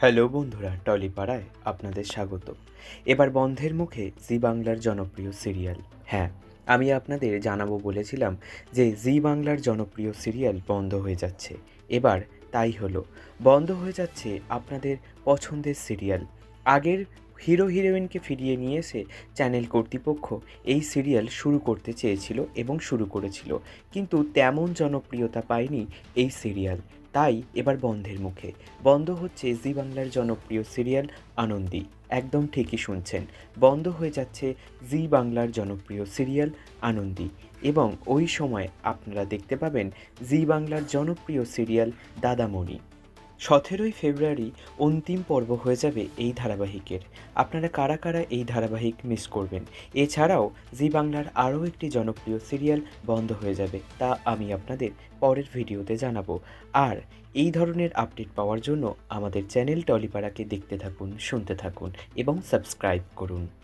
Hello বন্ধুরা, টলিপাড়ায় আপনাদের স্বাগত। এবার বন্ধের মুখে জি বাংলার জনপ্রিয় সিরিয়াল। হ্যাঁ, আমি আপনাদের জানাবো বলেছিলাম যে জি বাংলার জনপ্রিয় সিরিয়াল বন্ধ হয়ে যাচ্ছে। এবার তাই হলো, বন্ধ হয়ে যাচ্ছে আপনাদের পছন্দের সিরিয়াল। আগের হিরো হিরোইনকে ফিরিয়ে নিয়ে এসে চ্যানেল কর্তৃপক্ষ এই সিরিয়াল শুরু করতে চেয়েছিল এবং শুরু করেছিল, কিন্তু তেমন জনপ্রিয়তা পায়নি এই সিরিয়াল। তাই এবার বন্ধের মুখে বন্ধ হচ্ছে জি বাংলার জনপ্রিয় সিরিয়াল আনন্দী। একদম ঠিকই শুনছেন, বন্ধ হয়ে যাচ্ছে জি বাংলার জনপ্রিয় সিরিয়াল আনন্দী। এবং ওই সময় আপনারা দেখতে পাবেন জি বাংলার জনপ্রিয় সিরিয়াল দাদামণি। 17ই ফেব্রুয়ারি অন্তিম পর্ব হয়ে যাবে এই ধারাবাহিকের। আপনারা কারা কারা এই ধারাবাহিক মিস করবেন? এছাড়াও জি বাংলার আরও একটি জনপ্রিয় সিরিয়াল বন্ধ হয়ে যাবে, তা আমি আপনাদের পরের ভিডিওতে জানাবো। আর এই ধরনের আপডেট পাওয়ার জন্য আমাদের চ্যানেল টলিপাড়াকে দেখতে থাকুন, শুনতে থাকুন এবং সাবস্ক্রাইব করুন।